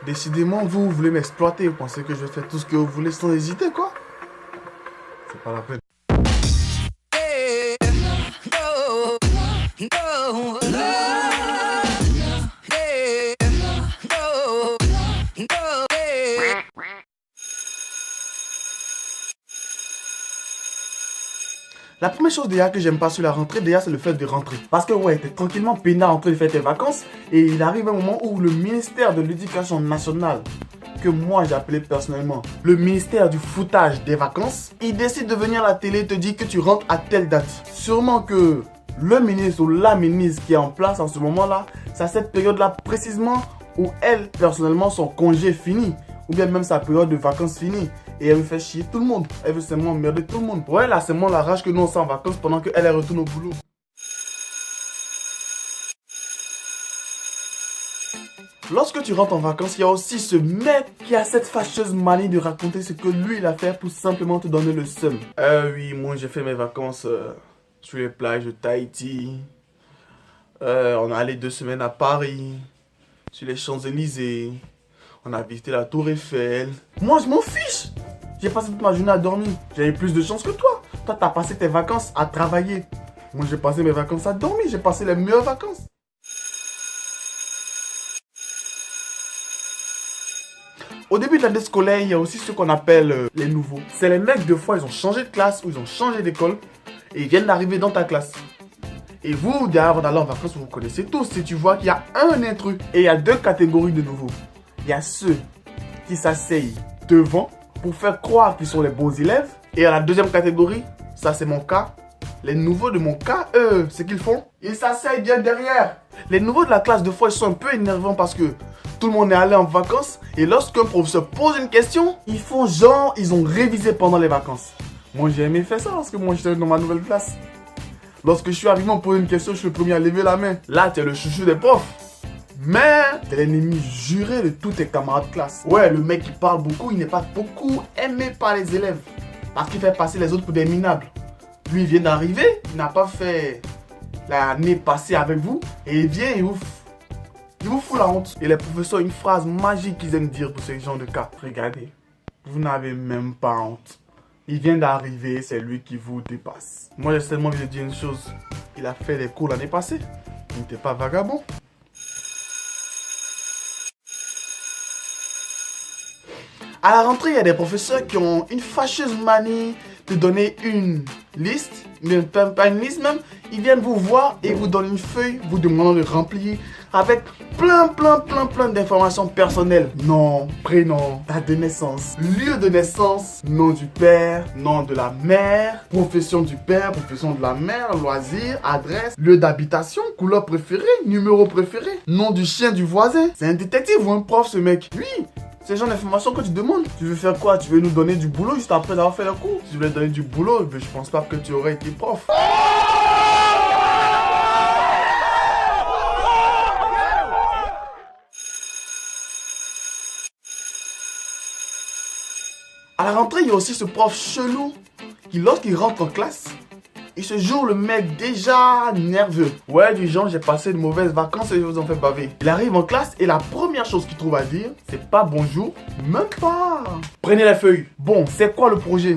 Décidément, vous voulez m'exploiter. Vous pensez que je vais faire tout ce que vous voulez sans hésiter, quoi? C'est pas la peine. La première chose déjà que j'aime pas sur la rentrée, déjà c'est le fait de rentrer. Parce que ouais, t'es tranquillement peinard en train de faire tes vacances et il arrive un moment où le ministère de l'Éducation nationale, que moi j'appelais personnellement le ministère du foutage des vacances, il décide de venir à la télé et te dit que tu rentres à telle date. Sûrement que le ministre ou la ministre qui est en place en ce moment-là, c'est à cette période-là précisément où elle, personnellement, son congé est fini. Ou bien même sa période de vacances finie. Et elle veut faire chier tout le monde. Elle veut seulement emmerder tout le monde. Ouais, là, c'est moi la rage que nous on s'en en vacances pendant qu'elle elle retourne au boulot. Lorsque tu rentres en vacances, il y a aussi ce mec qui a cette fâcheuse manie de raconter ce que lui il a fait pour simplement te donner le seum. Oui, moi j'ai fait mes vacances sur les plages de Tahiti. On est allé 2 semaines à Paris, sur les Champs-Élysées. On a visité la Tour Eiffel. Moi, je m'en fiche. J'ai passé toute ma journée à dormir. J'avais plus de chance que toi. Toi, t'as passé tes vacances à travailler. Moi, j'ai passé mes vacances à dormir. J'ai passé les meilleures vacances. Au début de l'année scolaire, il y a aussi ce qu'on appelle les nouveaux. C'est les mecs, deux fois, ils ont changé de classe ou ils ont changé d'école. Et ils viennent d'arriver dans ta classe. Et vous, derrière, avant d'aller en vacances, vous connaissez tous. Si tu vois qu'il y a un intrus. Et il y a 2 catégories de nouveaux. Il y a ceux qui s'asseyent devant pour faire croire qu'ils sont les bons élèves. Et à la deuxième catégorie, ça c'est mon cas. Les nouveaux de mon cas, eux, ce qu'ils font, ils s'asseyent bien derrière. Les nouveaux de la classe, de fois, ils sont un peu énervants parce que tout le monde est allé en vacances. Et lorsqu'un professeur pose une question, ils font genre, ils ont révisé pendant les vacances. Moi, j'ai aimé faire ça parce que moi, j'étais dans ma nouvelle classe. Lorsque je suis arrivé, on me pose une question, je suis le premier à lever la main. Là, tu es le chouchou des profs. Mais t'es l'ennemi juré de tous tes camarades de classe. Ouais, le mec qui parle beaucoup, il n'est pas beaucoup aimé par les élèves. Parce qu'il fait passer les autres pour des minables. Lui, il vient d'arriver, il n'a pas fait l'année passée avec vous. Et il vient, il vous fout la honte. Et les professeurs, une phrase magique qu'ils aiment dire pour ce genre de cas. Regardez, vous n'avez même pas honte. Il vient d'arriver, c'est lui qui vous dépasse. Moi, j'ai seulement envie de dire une chose. Il a fait les cours l'année passée. Il n'était pas vagabond. À la rentrée, il y a des professeurs qui ont une fâcheuse manie de donner une liste, mais pas une liste même. Ils viennent vous voir et vous donnent une feuille, vous demandant de remplir avec plein d'informations personnelles. Nom, prénom, date de naissance, lieu de naissance, nom du père, nom de la mère, profession du père, profession de la mère, loisir, adresse, lieu d'habitation, couleur préférée, numéro préféré, nom du chien du voisin. C'est un détective ou un prof ce mec. Oui. C'est le genre d'informations que tu demandes. Tu veux faire quoi? Tu veux nous donner du boulot juste après avoir fait le cours? Si tu voulais donner du boulot, je pense pas que tu aurais été prof. À la rentrée, il y a aussi ce prof chelou qui, lorsqu'il rentre en classe, il se joue le mec déjà nerveux. Ouais, du genre, j'ai passé de mauvaises vacances et je vous en fais baver. Il arrive en classe et la première chose qu'il trouve à dire, c'est pas bonjour, même pas. Prenez les feuilles. Bon, c'est quoi le projet?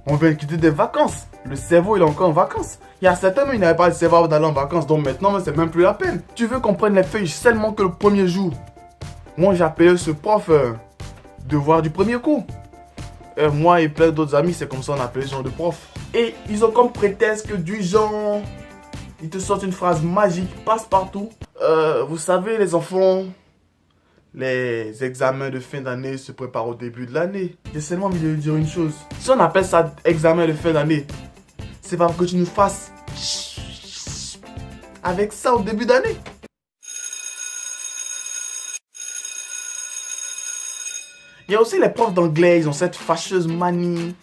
On vient de quitter des vacances. Le cerveau, il est encore en vacances. Il y a certains, mais il n'avait pas le cerveau d'aller en vacances. Donc maintenant, c'est même plus la peine. Tu veux qu'on prenne les feuilles seulement que le premier jour? Moi, j'appelle ce prof devoir du premier coup. Moi et plein d'autres amis, c'est comme ça on appelle ce genre de prof. Et ils ont comme prétexte que du genre, ils te sortent une phrase magique, passe partout. Vous savez les enfants, les examens de fin d'année se préparent au début de l'année. J'ai seulement envie de lui dire une chose. Si on appelle ça examen de fin d'année, c'est pas pour que tu nous fasses avec ça au début d'année. Il y a aussi les profs d'anglais, ils ont cette fâcheuse manie,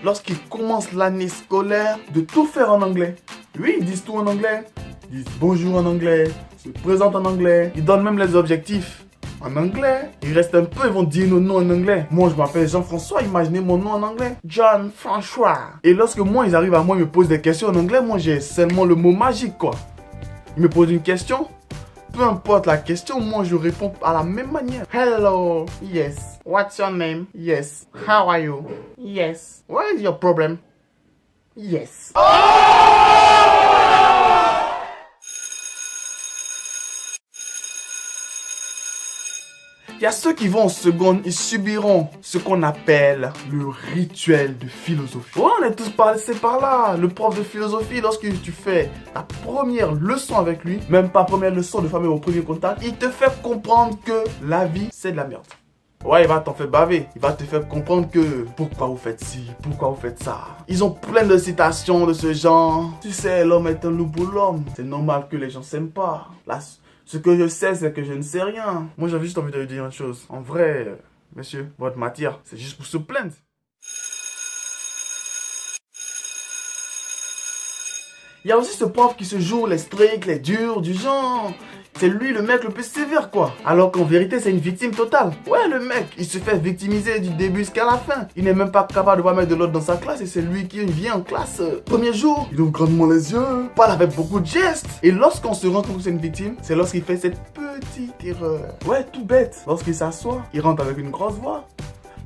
lorsqu'ils commencent l'année scolaire, de tout faire en anglais. Oui, ils disent tout en anglais. Ils disent bonjour en anglais, se présentent en anglais. Ils donnent même les objectifs en anglais. Ils restent un peu, ils vont dire nos noms en anglais. Moi, je m'appelle Jean-François, imaginez mon nom en anglais. John François. Et lorsque moi, ils arrivent à moi, ils me posent des questions en anglais, moi, j'ai seulement le mot magique, quoi. Ils me posent une question. peu importe la question, moi je réponds à la même manière. Hello, yes. What's your name? Yes. How are you? Yes. What is your problem? Yes. Il y a ceux qui vont en seconde, ils subiront ce qu'on appelle le rituel de philosophie. Ouais, on est tous passés par là. Le prof de philosophie, lorsque tu fais ta première leçon avec lui, même pas première leçon de famille au premier contact, il te fait comprendre que la vie, c'est de la merde. Ouais, il va t'en faire baver. Il va te faire comprendre que pourquoi vous faites ci, pourquoi vous faites ça. Ils ont plein de citations de ce genre. Tu sais, l'homme est un loup pour l'homme. C'est normal que les gens s'aiment pas. Là, ce que je sais, c'est que je ne sais rien. Moi, j'avais juste envie de lui dire une chose. En vrai, monsieur, votre matière, c'est juste pour se plaindre. Il y a aussi ce prof qui se joue les stricts, les durs, du genre. C'est lui le mec le plus sévère, quoi. Alors qu'en vérité, c'est une victime totale. Ouais, le mec, il se fait victimiser du début jusqu'à la fin. Il n'est même pas capable de pas mettre de l'ordre dans sa classe et c'est lui qui vient en classe. Premier jour, il ouvre grandement les yeux, parle avec beaucoup de gestes. Et lorsqu'on se rend compte que c'est une victime, c'est lorsqu'il fait cette petite erreur. Ouais, tout bête. Lorsqu'il s'assoit, il rentre avec une grosse voix.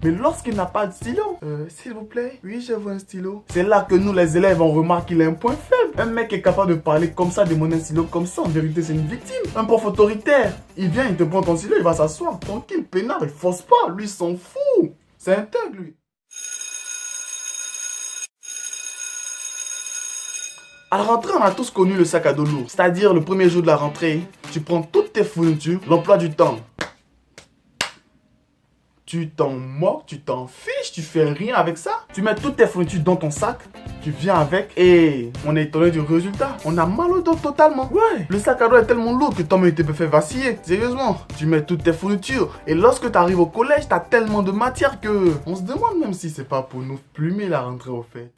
Mais lorsqu'il n'a pas de stylo, s'il vous plaît, oui, je veux un stylo. C'est là que nous, les élèves, on remarque qu'il a un point faible. Un mec est capable de parler comme ça, de demander un stylo comme ça, en vérité, c'est une victime. Un prof autoritaire, il vient, il te prend ton stylo, il va s'asseoir. Tranquille, peinard, il force pas, lui, il s'en fout. C'est un thug, lui. À la rentrée, on a tous connu le sac à dos lourd. C'est-à-dire, le premier jour de la rentrée, tu prends toutes tes fournitures, l'emploi du temps. Tu t'en moques, tu t'en fiches, tu fais rien avec ça. Tu mets toutes tes fournitures dans ton sac, tu viens avec et on est étonné du résultat. On a mal au dos totalement. Ouais, le sac à dos est tellement lourd que toi-même il te peut faire vaciller. Sérieusement, tu mets toutes tes fournitures et lorsque tu arrives au collège, tu as tellement de matière que on se demande même si c'est pas pour nous plumer la rentrée au fait.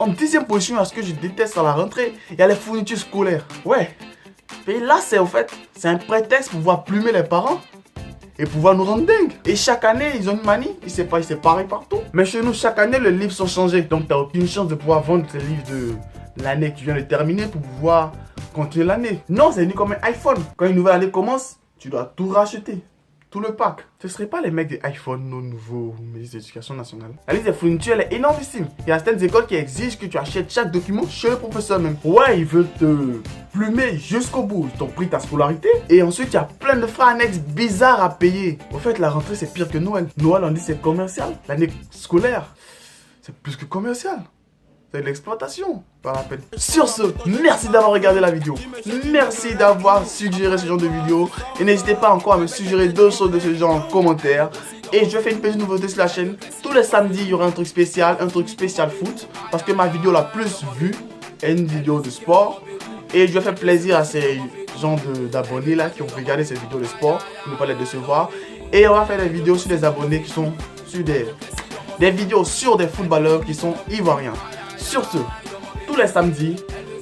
En 10e position, à ce que je déteste à la rentrée, il y a les fournitures scolaires. Ouais. Et là, c'est un prétexte pour pouvoir plumer les parents et pouvoir nous rendre dingues. Et chaque année, ils ont une manie, c'est pareil partout. Mais chez nous, chaque année, les livres sont changés. Donc, tu n'as aucune chance de pouvoir vendre tes livres de l'année que tu viens de terminer pour pouvoir continuer l'année. Non, c'est ni comme un iPhone. Quand une nouvelle année commence, tu dois tout racheter. Tout le pack. Ce ne serait pas les mecs des iPhone, nos nouveaux ministres de l'Éducation nationale. La liste des fournitures, elle est énormissime. Il y a certaines écoles qui exigent que tu achètes chaque document chez le professeur même. Ouais, ils veulent te plumer jusqu'au bout. Ils t'ont pris ta scolarité. Et ensuite, il y a plein de frais annexes bizarres à payer. Au fait, la rentrée, c'est pire que Noël. Noël, on dit c'est commercial. L'année scolaire, c'est plus que commercial. C'est de l'exploitation, pas la peine. Sur ce, merci d'avoir regardé la vidéo. Merci d'avoir suggéré ce genre de vidéo. Et n'hésitez pas encore à me suggérer d'autres choses de ce genre en commentaire. Et je fais une petite nouveauté sur la chaîne. Tous les samedis, il y aura un truc spécial foot. Parce que ma vidéo la plus vue est une vidéo de sport. Et je fais plaisir à ces gens d'abonnés là qui ont regardé cette vidéo de sport pour ne pas les décevoir. Et on va faire des vidéos sur des abonnés qui sont sur des vidéos sur des footballeurs qui sont ivoiriens. Sur ce, tous les samedis,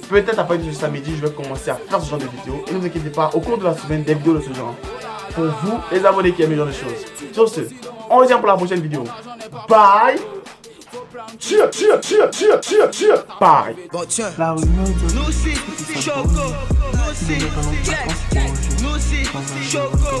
peut-être à partir de ce samedi, je vais commencer à faire ce genre de vidéos. Et ne vous inquiétez pas, au cours de la semaine, des vidéos de ce genre. Pour vous, les abonnés qui aiment ce genre de choses. Sur ce, on revient pour la prochaine vidéo. Bye. Cheer. Bye. La rumeur de nous aussi, Choco, nous aussi, nous aussi, Choco,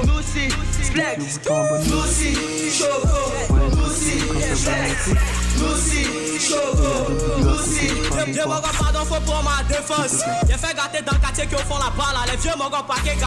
nous aussi, Flex, nous aussi, Choco, nous aussi, Flex, nous aussi, Choco, nous aussi. Vieux mon gars, pardon, faut prendre ma défense. J'ai fait gâter dans le quartier qui au fond la balle, les vieux mon gars, paquet.